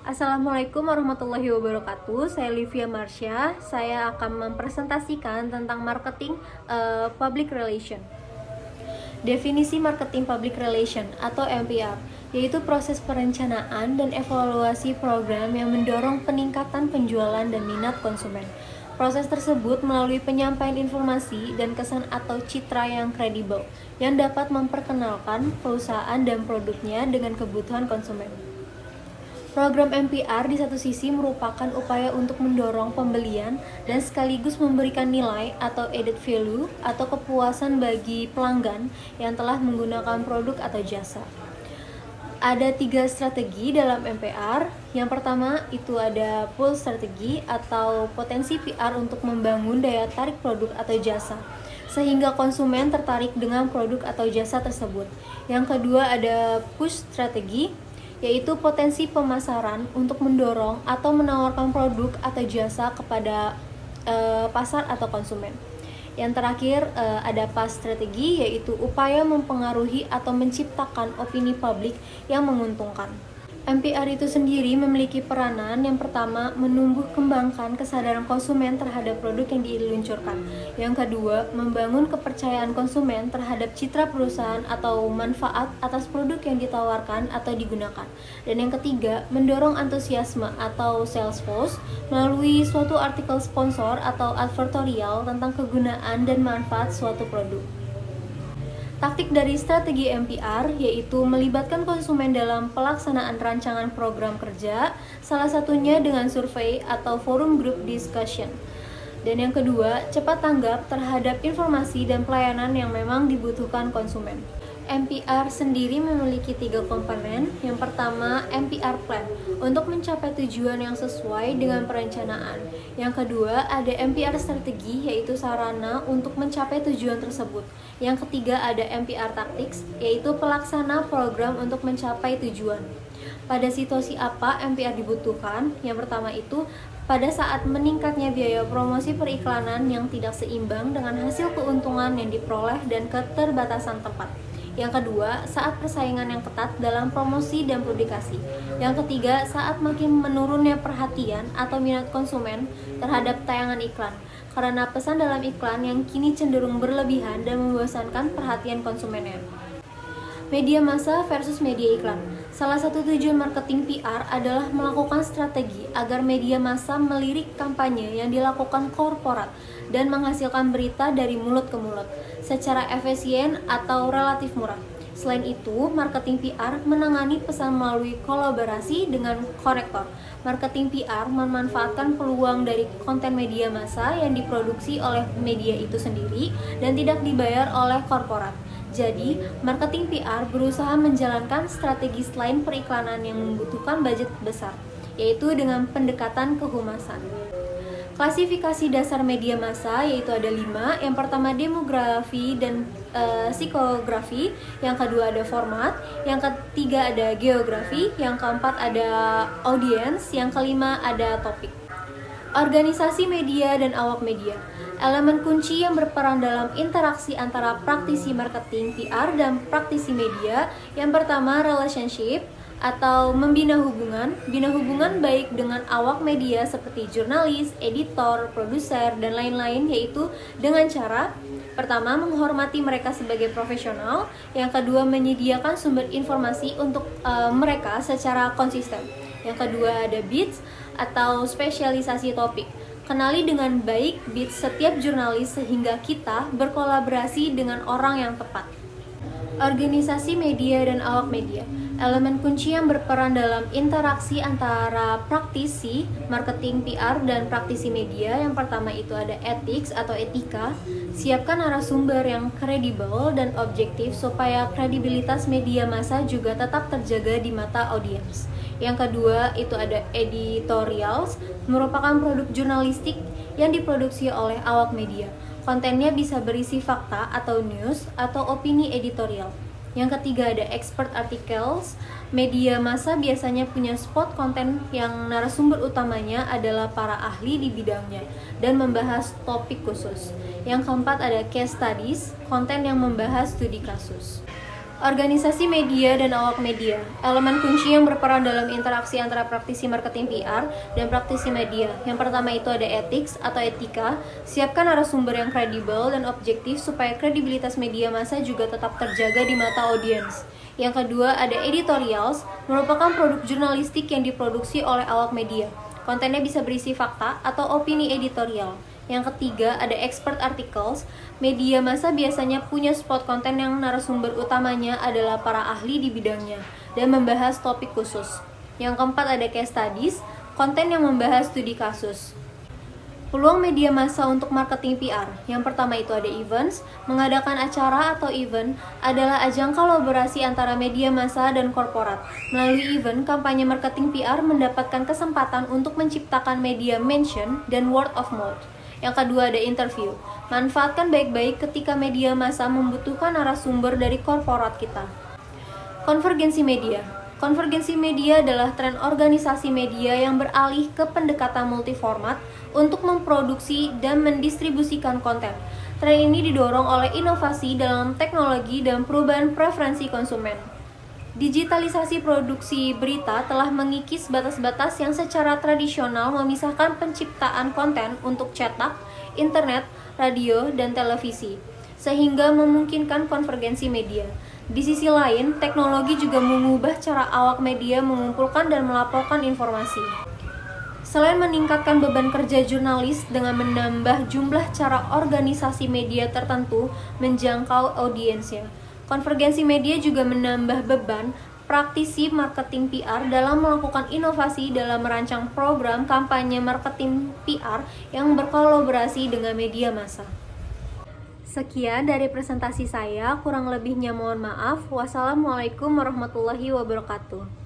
Assalamualaikum warahmatullahi wabarakatuh. Saya Livia Marsha. Saya akan mempresentasikan tentang marketing public relation. Definisi marketing public relation atau MPR yaitu proses perencanaan dan evaluasi program yang mendorong peningkatan penjualan dan minat konsumen. Proses tersebut melalui penyampaian informasi dan kesan atau citra yang kredibel yang dapat memperkenalkan perusahaan dan produknya dengan kebutuhan konsumen. Program MPR di satu sisi merupakan upaya untuk mendorong pembelian dan sekaligus memberikan nilai atau added value atau kepuasan bagi pelanggan yang telah menggunakan produk atau jasa. Ada 3 strategi dalam MPR. Yang pertama itu ada pull strategi atau potensi PR untuk membangun daya tarik produk atau jasa sehingga konsumen tertarik dengan produk atau jasa tersebut. Yang kedua ada push strategi, yaitu potensi pemasaran untuk mendorong atau menawarkan produk atau jasa kepada pasar atau konsumen. Yang terakhir ada pass strategi, yaitu upaya mempengaruhi atau menciptakan opini publik yang menguntungkan. MPR itu sendiri memiliki peranan yang pertama menumbuh kembangkan kesadaran konsumen terhadap produk yang diluncurkan. Yang kedua, membangun kepercayaan konsumen terhadap citra perusahaan atau manfaat atas produk yang ditawarkan atau digunakan. Dan yang ketiga, mendorong antusiasme atau sales force melalui suatu artikel sponsor atau advertorial tentang kegunaan dan manfaat suatu produk. Taktik dari strategi MPR yaitu melibatkan konsumen dalam pelaksanaan rancangan program kerja, salah satunya dengan survei atau forum group discussion. Dan yang kedua, cepat tanggap terhadap informasi dan pelayanan yang memang dibutuhkan konsumen. MPR sendiri memiliki 3 komponen. Yang pertama, MPR plan untuk mencapai tujuan yang sesuai dengan perencanaan. Yang kedua, ada MPR strategi yaitu sarana untuk mencapai tujuan tersebut. Yang ketiga, ada MPR tactics yaitu pelaksana program untuk mencapai tujuan. Pada situasi apa MPR dibutuhkan? Yang pertama itu pada saat meningkatnya biaya promosi periklanan yang tidak seimbang dengan hasil keuntungan yang diperoleh dan keterbatasan tempat. Yang kedua, saat persaingan yang ketat dalam promosi dan publikasi. Yang ketiga, saat makin menurunnya perhatian atau minat konsumen terhadap tayangan iklan, karena pesan dalam iklan yang kini cenderung berlebihan dan membosankan perhatian konsumennya. Media massa versus media iklan. Salah satu tujuan marketing PR adalah melakukan strategi agar media massa melirik kampanye yang dilakukan korporat dan menghasilkan berita dari mulut ke mulut secara efisien atau relatif murah. Selain itu, marketing PR menangani pesan melalui kolaborasi dengan korektor. Marketing PR memanfaatkan peluang dari konten media massa yang diproduksi oleh media itu sendiri dan tidak dibayar oleh korporat. Jadi, marketing PR berusaha menjalankan strategi selain periklanan yang membutuhkan budget besar, yaitu dengan pendekatan kehumasan. Klasifikasi dasar media massa yaitu ada 5. Yang pertama demografi dan psikografi, yang kedua ada format, yang ketiga ada geografi, yang keempat ada audience, yang kelima ada topik. Organisasi media dan awak media. Elemen kunci yang berperan dalam interaksi antara praktisi marketing PR dan praktisi media. Yang pertama relationship atau membina hubungan. Bina hubungan baik dengan awak media seperti jurnalis, editor, produser, dan lain-lain, yaitu dengan cara pertama menghormati mereka sebagai profesional, yang kedua menyediakan sumber informasi untuk mereka secara konsisten. Yang kedua ada beats atau spesialisasi topik. Kenali dengan baik beats setiap jurnalis sehingga kita berkolaborasi dengan orang yang tepat. Organisasi media dan awak media. Elemen kunci yang berperan dalam interaksi antara praktisi marketing PR dan praktisi media. Yang pertama itu ada ethics atau etika. Siapkan narasumber yang kredibel dan objektif supaya kredibilitas media massa juga tetap terjaga di mata audiens. Yang kedua itu ada editorials, merupakan produk jurnalistik yang diproduksi oleh awak media. Kontennya bisa berisi fakta atau news atau opini editorial. Yang ketiga ada expert articles. Media massa biasanya punya spot konten yang narasumber utamanya adalah para ahli di bidangnya dan membahas topik khusus. Yang keempat ada case studies, konten yang membahas studi kasus. Organisasi media dan awak media, elemen kunci yang berperan dalam interaksi antara praktisi marketing PR dan praktisi media. Yang pertama itu ada ethics atau etika, siapkan narasumber yang kredibel dan objektif supaya kredibilitas media massa juga tetap terjaga di mata audiens. Yang kedua ada editorials, merupakan produk jurnalistik yang diproduksi oleh awak media. Kontennya bisa berisi fakta atau opini editorial. Yang ketiga ada expert articles. Media massa biasanya punya spot konten yang narasumber utamanya adalah para ahli di bidangnya dan membahas topik khusus. Yang keempat ada case studies, konten yang membahas studi kasus. Peluang media massa untuk marketing PR. Yang pertama itu ada events. Mengadakan acara atau event adalah ajang kolaborasi antara media massa dan korporat. Melalui event, kampanye marketing PR mendapatkan kesempatan untuk menciptakan media mention dan word of mouth. Yang kedua ada interview. Manfaatkan baik-baik ketika media massa membutuhkan narasumber dari korporat kita. Konvergensi media. Konvergensi media adalah tren organisasi media yang beralih ke pendekatan multiformat untuk memproduksi dan mendistribusikan konten. Tren ini didorong oleh inovasi dalam teknologi dan perubahan preferensi konsumen. Digitalisasi produksi berita telah mengikis batas-batas yang secara tradisional memisahkan penciptaan konten untuk cetak, internet, radio, dan televisi, sehingga memungkinkan konvergensi media. Di sisi lain, teknologi juga mengubah cara awak media mengumpulkan dan melaporkan informasi. Selain meningkatkan beban kerja jurnalis dengan menambah jumlah cara organisasi media tertentu menjangkau audiensnya, konvergensi media juga menambah beban praktisi marketing PR dalam melakukan inovasi dalam merancang program kampanye marketing PR yang berkolaborasi dengan media massa. Sekian dari presentasi saya, kurang lebihnya mohon maaf. Wassalamualaikum warahmatullahi wabarakatuh.